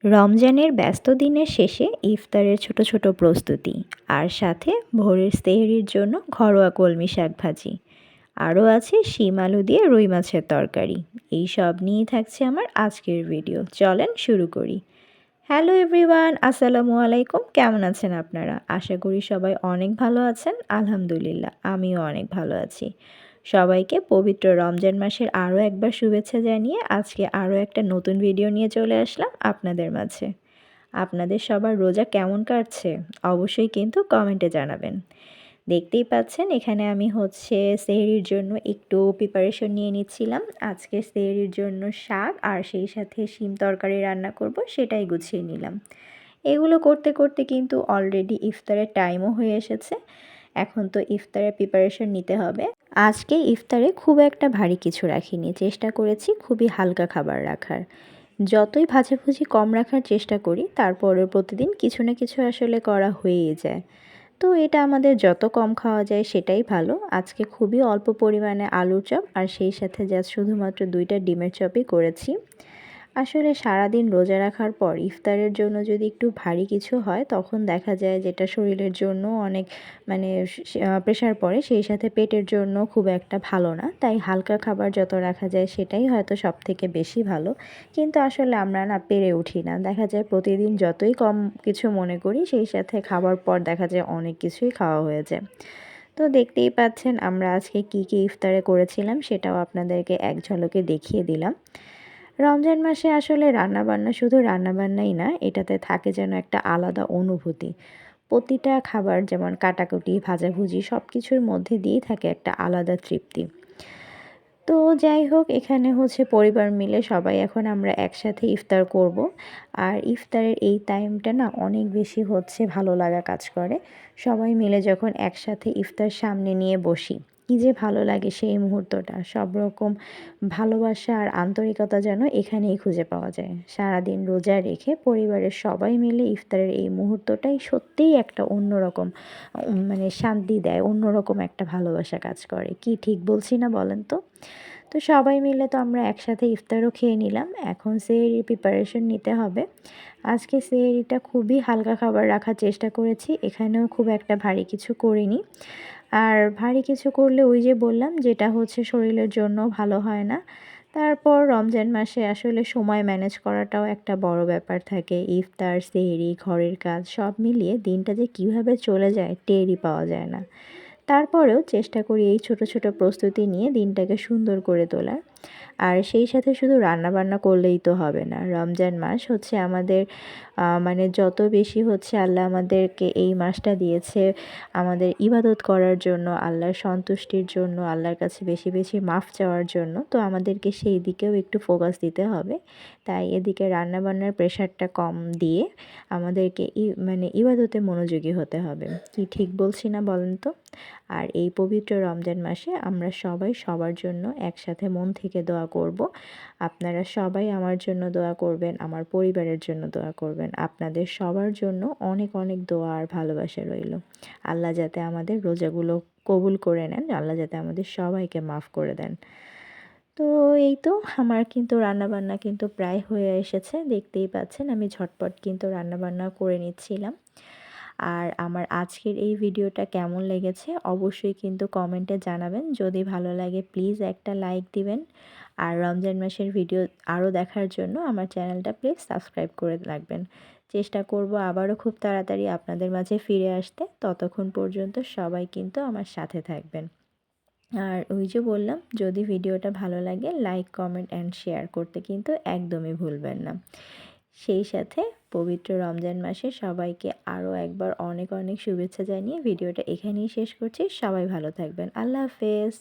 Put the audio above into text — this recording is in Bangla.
রমজানের ব্যস্ত দিনের শেষে ইফতারের ছোট ছোট প্রস্তুতি আর সাথে ভোরের সেহরির জন্য ঘরোয়া কলমি শাক ভাজি। আরও আছে শিম আলু দিয়ে রুই মাছের তরকারি। এই সব নিয়েই থাকছে আমার আজকের ভিডিও, চলেন শুরু করি। হ্যালো এভরিওয়ান, আসসালামু আলাইকুম। কেমন আছেন আপনারা? আশা করি সবাই অনেক ভালো আছেন। আলহামদুলিল্লাহ, আমিও অনেক ভালো আছি। সবাইকে পবিত্র রমজান মাসের আরও একবার শুভেচ্ছা জানিয়ে আজকে আরও একটা নতুন ভিডিও নিয়ে চলে আসলাম আপনাদের মাঝে। আপনাদের সবার রোজা কেমন কাটছে অবশ্যই কিন্তু কমেন্টে জানাবেন। দেখতেই পাচ্ছেন এখানে আমি সেহরির জন্য একটু প্রিপারেশন নিয়ে নিচ্ছিলাম। আজকে সেহরির জন্য শাক আর সেই সাথে শিম তরকারি রান্না করব, সেটাই গুছিয়ে নিলাম। এগুলো করতে করতে কিন্তু অলরেডি ইফতারের টাইমও হয়ে এসেছে। এখন তো ইফতারের প্রিপারেশন নিতে হবে। আজকে ইফতারে খুব একটা ভারী কিছু রাখিনি, চেষ্টা করেছি খুবই হালকা খাবার রাখার। যতই ভাজাভুজি কম রাখার চেষ্টা করি তারপরেও প্রতিদিন কিছু না কিছু আসলে করা হয়েই যায়। তো এটা আমাদের যত কম খাওয়া যায় সেটাই ভালো। আজকে খুবই অল্প পরিমাণে আলুর চপ আর সেই সাথে জাস্ট শুধুমাত্র 2টা ডিমের চপই করেছি। আসলে সারাদিন রোজা রাখার পর ইফতারের জন্য যদি একটু ভারী কিছু হয় তখন দেখা যায় যেটা শরীরের জন্য অনেক প্রেশার পড়ে, সেই সাথে পেটের জন্য খুব একটা ভালো না। তাই হালকা খাবার যত রাখা যায় সেটাই হয়তো সবথেকে বেশি ভালো। কিন্তু আসলে আমরা না পেরে উঠি না, দেখা যায় প্রতিদিন যতই কম কিছু মনে করি সেই সাথে খাবার পর দেখা যায় অনেক কিছুই খাওয়া হয়ে যায়। তো দেখতেই পাচ্ছেন আমরা আজকে কী কী ইফতারে করেছিলাম সেটাও আপনাদেরকে এক ঝলকে দেখিয়ে দিলাম। রমজান মাসে আসলে রান্নাবান্না শুধু রান্নাবান্নাই না, এটাতে থাকে যেন একটা আলাদা অনুভূতি। প্রতিটা খাবার যেমন কাটাকুটি ভাজাভুজি সব কিছুর মধ্যে দিয়েই থাকে একটা আলাদা তৃপ্তি। তো যাই হোক, এখানে পরিবার মিলে সবাই এখন আমরা একসাথে ইফতার করব। আর ইফতারের এই টাইমটা না অনেক বেশি ভালো লাগা কাজ করে। সবাই মিলে যখন একসাথে ইফতার সামনে নিয়ে বসি, কী যে ভালো লাগে সেই মুহূর্তটা। সব রকম ভালোবাসা আর আন্তরিকতা যেন এখানেই খুঁজে পাওয়া যায়। সারাদিন রোজা রেখে পরিবারের সবাই মিলে ইফতারের এই মুহূর্তটাই সত্যিই একটা অন্যরকম শান্তি দেয়, অন্যরকম একটা ভালোবাসা কাজ করে। কি ঠিক বলছি না বলেন তো? তো সবাই মিলে তো আমরা একসাথে ইফতারও খেয়ে নিলাম। এখন সেহরির প্রিপারেশন নিতে হবে। আজকে সেহরিটা খুবই হালকা খাবার রাখার চেষ্টা করেছি। এখানেও খুব একটা ভারী কিছু করিনি। আর ভারী কিছু করলে ওই যে বললাম যেটা শরীরের জন্য ভালো হয় না। তারপর রমজান মাসে আসলে সময় ম্যানেজ করাটাও একটা বড় ব্যাপার থাকে। ইফতার, সেহরি, ঘরের কাজ সব মিলিয়ে দিনটা যে কীভাবে চলে যায় টেরই পাওয়া যায় না। তারপরেও চেষ্টা করি এই ছোট ছোট প্রস্তুতি নিয়ে দিনটাকে সুন্দর করে তোলার। আর সেই সাথে শুধু রান্নাবান্না করলেই তো হবে না। রমজান মাস আমাদের যত বেশি আল্লাহ আমাদেরকে এই মাসটা দিয়েছে আমাদের ইবাদত করার জন্য, আল্লাহর সন্তুষ্টির জন্য, আল্লাহর কাছে বেশি বেশি মাফ চাওয়ার জন্য। তো আমাদেরকে সেই দিকেও একটু ফোকাস দিতে হবে। তাই এদিকে রান্নাবান্নার প্রেশারটা কম দিয়ে আমাদেরকে ইবাদতে মনোযোগী হতে হবে। কি ঠিক বলছি না বলেন তো? আর এই পবিত্র রমজান মাসে আমরা সবাই সবার জন্য একসাথে মন থেকে দোয়া করব। আপনারা সবাই আমার জন্য দোয়া করবেন, আমার পরিবারের জন্য দোয়া করবেন। আপনাদের সবার জন্য অনেক অনেক দোয়া আর ভালোবাসা রইল। আল্লাহ যাতে আমাদের রোজাগুলো কবুল করে নেন, আল্লাহ যাতে আমাদের সবাইকে মাফ করে দেন। তো এই তো আমার কিন্তু রান্নাবান্না কিন্তু প্রায় হয়ে এসেছে। দেখতেই পাচ্ছেন আমি ঝটপট কিন্তু রান্নাবান্না করে নিচ্ছিলাম। আর আমার আজকের এই ভিডিওটা কেমন লেগেছে অবশ্যই কিন্তু কমেন্টে জানাবেন। যদি ভালো লাগে প্লিজ একটা লাইক দিবেন। আর রমজান মাসের ভিডিও আরও দেখার জন্য আমার চ্যানেলটা প্লিজ সাবস্ক্রাইব করে রাখবেন। চেষ্টা করব আবারও খুব তাড়াতাড়ি আপনাদের মাঝে ফিরে আসতে। ততক্ষণ পর্যন্ত সবাই কিন্তু আমার সাথে থাকবেন। আর ওই যে বললাম, যদি ভিডিওটা ভালো লাগে লাইক, কমেন্ট অ্যান্ড শেয়ার করতে কিন্তু একদমই ভুলবেন না। সেই সাথে পবিত্র রমজান মাসে সবাইকে আরও একবার অনেক অনেক শুভেচ্ছা জানিয়ে ভিডিওটা এখানেই শেষ করছি। সবাই ভালো থাকবেন। আল্লাহ হাফেজ।